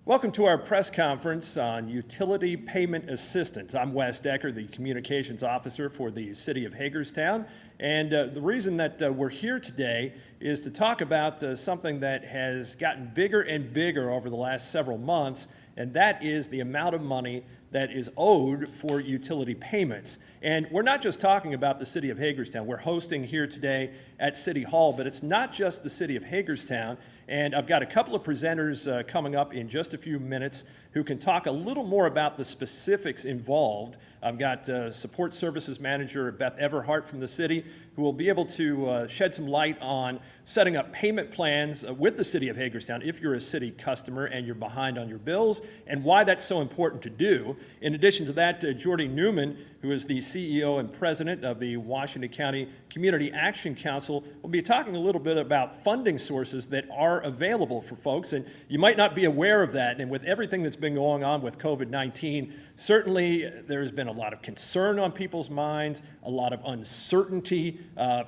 Welcome to our press conference on utility payment assistance. I'm Wes Decker, the communications officer for the city of Hagerstown. And the reason that we're here today is to talk about something that has gotten bigger and bigger over the last several months, and that is the amount of money that is owed for utility payments. And we're not just talking about the city of Hagerstown. We're hosting here today at City Hall, but it's not just the city of Hagerstown. And I've got a couple of presenters coming up in just a few minutes who can talk a little more about the specifics involved. I've got Support Services Manager Beth Everhart from the city who will be able to shed some light on setting up payment plans with the city of Hagerstown if you're a city customer and you're behind on your bills, and why that's so important to do. In addition to that, Geordie Newman, who is the CEO and president of the Washington County Community Action Council, will be talking a little bit about funding sources that are available for folks. And you might not be aware of that. And with everything that's been going on with COVID-19, certainly there's been a lot of concern on people's minds, a lot of uncertainty.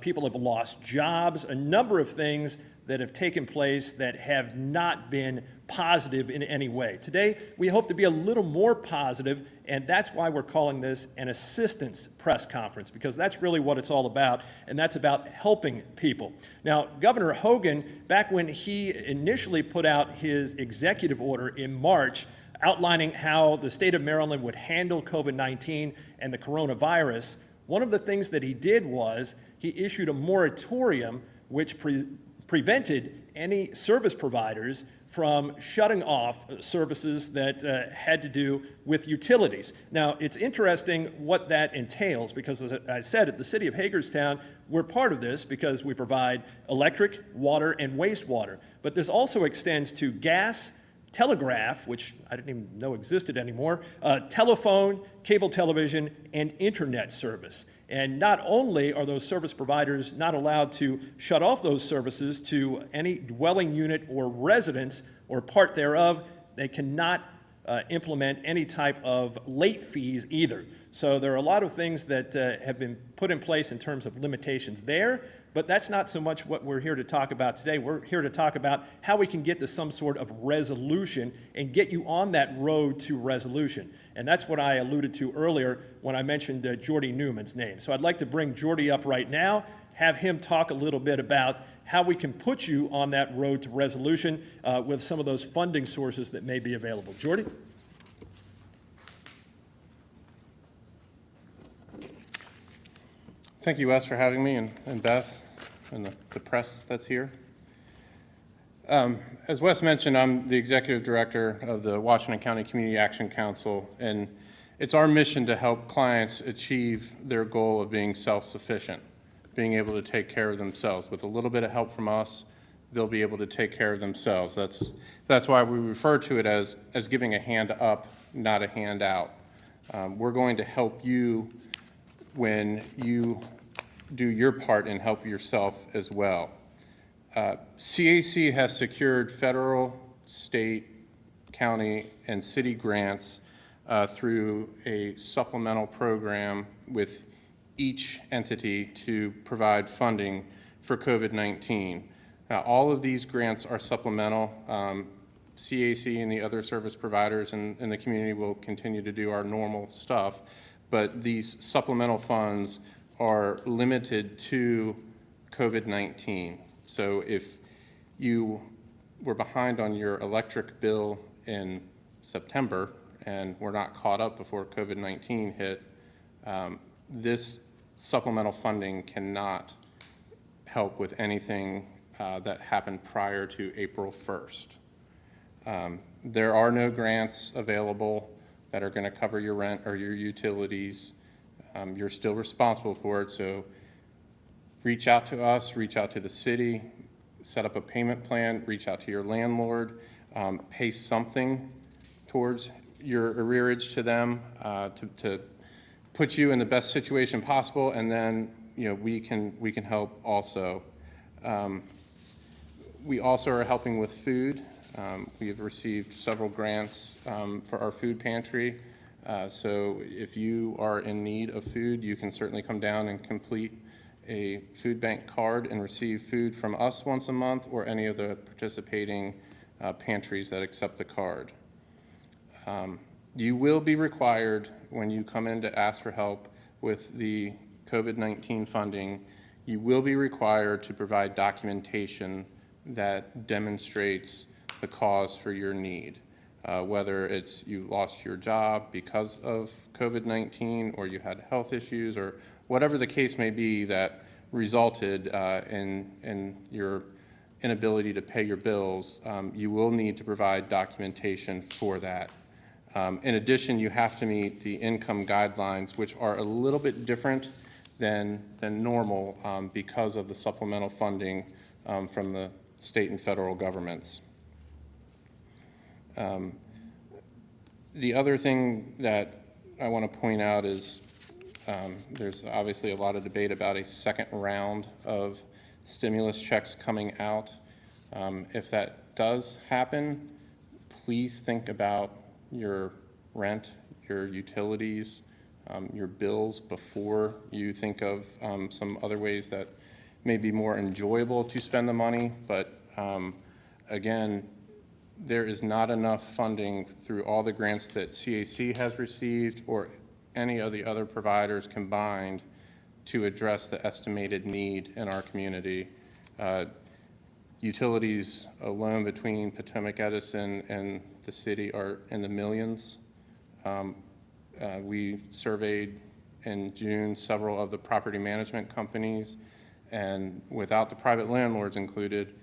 People have lost jobs, a number of things that have taken place that have not been positive in any way. Today, we hope to be a little more positive, and that's why we're calling this an assistance press conference, because that's really what it's all about, and that's about helping people. Now, Governor Hogan, back when he initially put out his executive order in March, outlining how the state of Maryland would handle COVID-19 and the coronavirus, one of the things that he did was he issued a moratorium which prevented any service providers from shutting off services that had to do with utilities. Now, it's interesting what that entails because, as I said, at the city of Hagerstown, we're part of this because we provide electric, water, and wastewater. But this also extends to gas, telegraph, which I didn't even know existed anymore, telephone, cable television, and internet service. And not only are those service providers not allowed to shut off those services to any dwelling unit or residence or part thereof, they cannot implement any type of late fees either. So there are a lot of things that have been put in place in terms of limitations there, but that's not so much what we're here to talk about today. We're here to talk about how we can get to some sort of resolution and get you on that road to resolution. And that's what I alluded to earlier when I mentioned Geordie Newman's name. So I'd like to bring Geordie up right now, have him talk a little bit about how we can put you on that road to resolution with some of those funding sources that may be available. Geordie? Thank you, Wes, for having me, and Beth, and the press that's here. As Wes mentioned, I'm the executive director of the Washington County Community Action Council, and it's our mission to help clients achieve their goal of being self-sufficient, being able to take care of themselves. With a little bit of help from us, they'll be able to take care of themselves. That's why we refer to it as giving a hand up, not a hand out. We're going to help you when you do your part and help yourself as well. CAC has secured federal, state, county, and city grants through a supplemental program with each entity to provide funding for COVID-19. Now, all of these grants are supplemental. CAC and the other service providers in the community will continue to do our normal stuff, but these supplemental funds are limited to COVID-19. So if you were behind on your electric bill in September and were not caught up before COVID-19 hit, this supplemental funding cannot help with anything that happened prior to April 1st. There are no grants available that are going to cover your rent or your utilities. You're still responsible for it, so reach out to us, reach out to the city, set up a payment plan, reach out to your landlord, pay something towards your arrearage to them to put you in the best situation possible, and then we can help also. We also are helping with food. We have received several grants for our food pantry. So if you are in need of food, you can certainly come down and complete a food bank card and receive food from us once a month or any of the participating pantries that accept the card. You will be required, when you come in to ask for help with the COVID-19 funding, you will be required to provide documentation that demonstrates the cause for your need. Whether it's you lost your job because of COVID-19 or you had health issues or whatever the case may be that resulted in your inability to pay your bills, you will need to provide documentation for that. In addition, you have to meet the income guidelines, which are a little bit different than normal because of the supplemental funding from the state and federal governments. The other thing that I want to point out is there's obviously a lot of debate about a second round of stimulus checks coming out. If that does happen, please think about your rent, your utilities, your bills before you think of some other ways that may be more enjoyable to spend the money. But again, there is not enough funding through all the grants that CAC has received or any of the other providers combined to address the estimated need in our community. Utilities alone between Potomac Edison and the city are in the millions. We surveyed in June several of the property management companies, and without the private landlords included,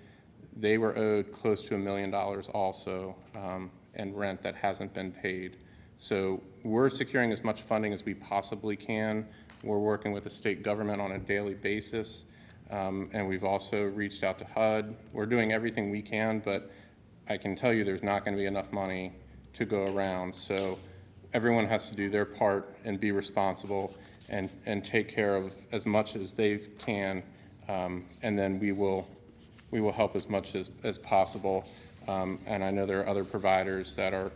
they were owed close to $1 million also in rent that hasn't been paid. So we're securing as much funding as we possibly can. We're working with the state government on a daily basis, and we've also reached out to HUD. We're doing everything we can, but I can tell you there's not going to be enough money to go around. So everyone has to do their part and be responsible and take care of as much as they can, and then we will help as much as possible. And I know there are other providers that are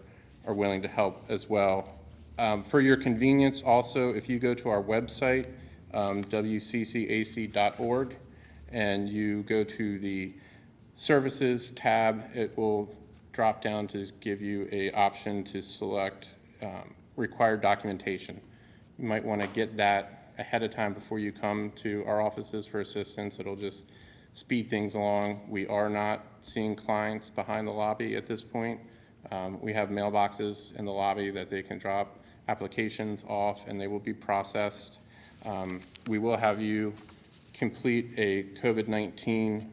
willing to help as well. For your convenience also, if you go to our website, WCCAC.org, and you go to the services tab, it will drop down to give you an option to select required documentation. You might want to get that ahead of time before you come to our offices for assistance. It'll just speed things along. We are not seeing clients behind the lobby at this point. We have mailboxes in the lobby that they can drop applications off and they will be processed. We will have you complete a COVID-19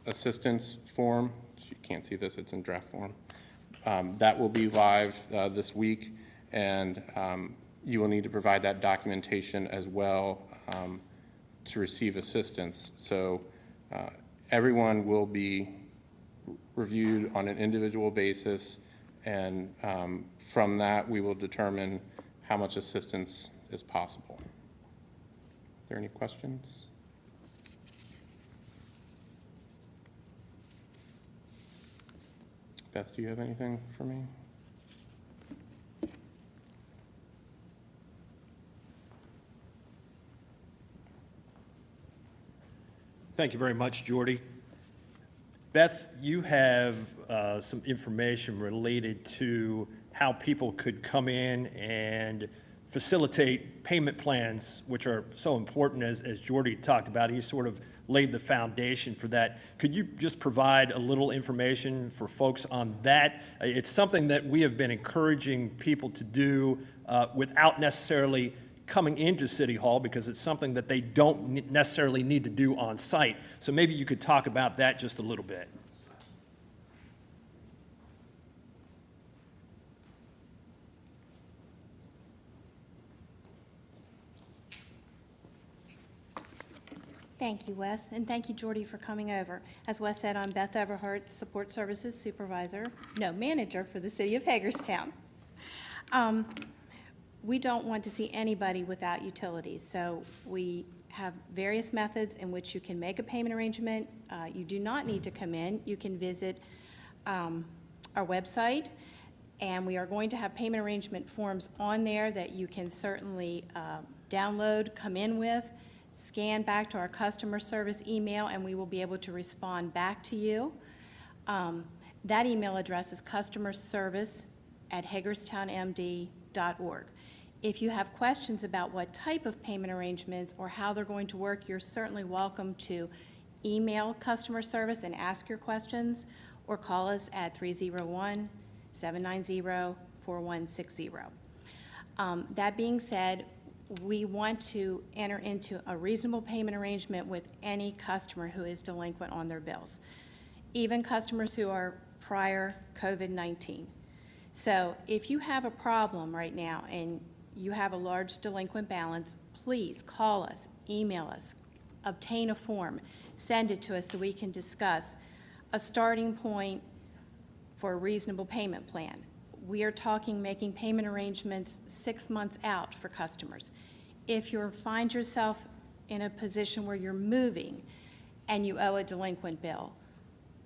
assistance form. You can't see this, it's in draft form. That will be live this week, and you will need to provide that documentation as well to receive assistance. So everyone will be reviewed on an individual basis, and from that we will determine how much assistance is possible. Are there any questions? Beth, do you have anything for me? Thank you very much, Geordie. Beth, you have some information related to how people could come in and facilitate payment plans, which are so important, as Geordie talked about. He sort of laid the foundation for that. Could you just provide a little information for folks on that? It's something that we have been encouraging people to do without necessarily coming into City Hall, because it's something that they don't necessarily need to do on site. So maybe you could talk about that just a little bit. Thank you, Wes, and thank you, Geordie, for coming over. As Wes said, I'm Beth Everhart, Support Services Manager for the City of Hagerstown. We don't want to see anybody without utilities, so we have various methods in which you can make a payment arrangement. You do not need to come in. You can visit our website, and we are going to have payment arrangement forms on there that you can certainly download, come in with, scan back to our customer service email, and we will be able to respond back to you. That email address is customerservice@hagerstownmd.org. If you have questions about what type of payment arrangements or how they're going to work, you're certainly welcome to email customer service and ask your questions, or call us at 301-790-4160. That being said, we want to enter into a reasonable payment arrangement with any customer who is delinquent on their bills, even customers who are prior COVID-19. So if you have a problem right now and you have a large delinquent balance, please call us, email us, obtain a form, send it to us so we can discuss a starting point for a reasonable payment plan. We are talking making payment arrangements 6 months out for customers. If you find yourself in a position where you're moving and you owe a delinquent bill,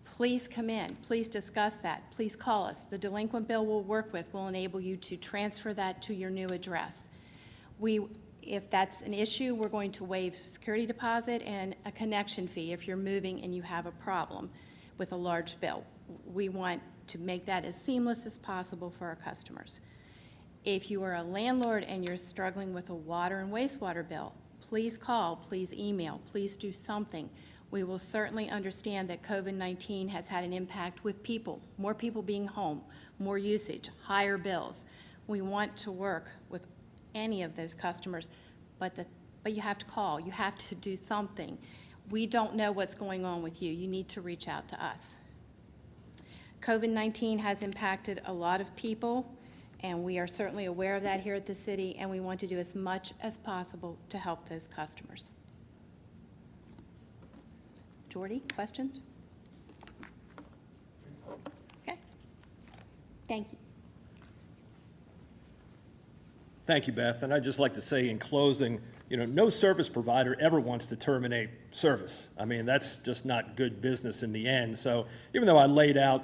please come in, please discuss that, please call us. The delinquent bill we'll work with will enable you to transfer that to your new address. If that's an issue, we're going to waive security deposit and a connection fee if you're moving and you have a problem with a large bill. We want to make that as seamless as possible for our customers. If you are a landlord and you're struggling with a water and wastewater bill, please call, please email, please do something. We will certainly understand that COVID-19 has had an impact with people, more people being home, more usage, higher bills. We want to work with any of those customers, but you have to call, you have to do something. We don't know what's going on with you. You need to reach out to us. COVID-19 has impacted a lot of people, and we are certainly aware of that here at the city, and we want to do as much as possible to help those customers. Geordie, questions? Okay. Thank you. Thank you, Beth. And I'd just like to say in closing, no service provider ever wants to terminate service. I mean, that's just not good business in the end. So even though I laid out,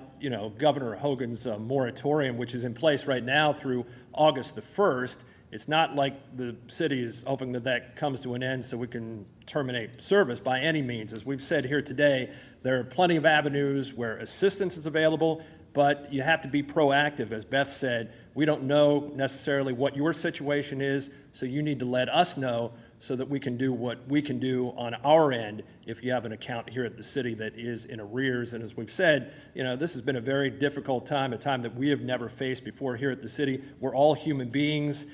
Governor Hogan's moratorium, which is in place right now through August the 1st, it's not like the city is hoping that that comes to an end so we can terminate service by any means. As we've said here today, there are plenty of avenues where assistance is available, but you have to be proactive. As Beth said, we don't know necessarily what your situation is, so you need to let us know so that we can do what we can do on our end if you have an account here at the city that is in arrears. And as we've said, this has been a very difficult time, a time that we have never faced before here at the city. We're all human beings.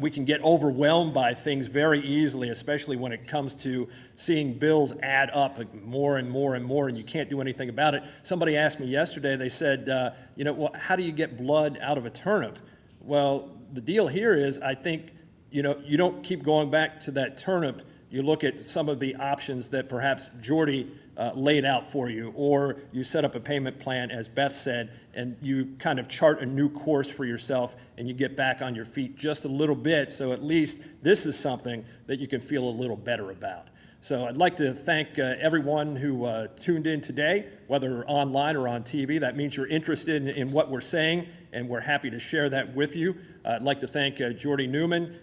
We can get overwhelmed by things very easily, especially when it comes to seeing bills add up more and more and more, and you can't do anything about it. Somebody asked me yesterday, they said, well, how do you get blood out of a turnip? Well, the deal here is, I think, you don't keep going back to that turnip. You look at some of the options that perhaps Geordie laid out for you, or you set up a payment plan, as Beth said, and you kind of chart a new course for yourself, and you get back on your feet just a little bit, so at least this is something that you can feel a little better about. So I'd like to thank everyone who tuned in today, whether online or on TV. That means you're interested in what we're saying, and we're happy to share that with you. I'd like to thank Geordie Newman,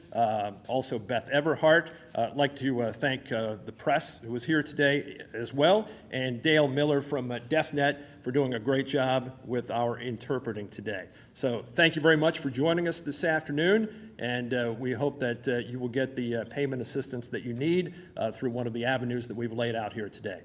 also Beth Everhart. I'd like to thank the press who was here today as well, and Dale Miller from DefNet for doing a great job with our interpreting today. So thank you very much for joining us this afternoon, and we hope that you will get the payment assistance that you need through one of the avenues that we've laid out here today.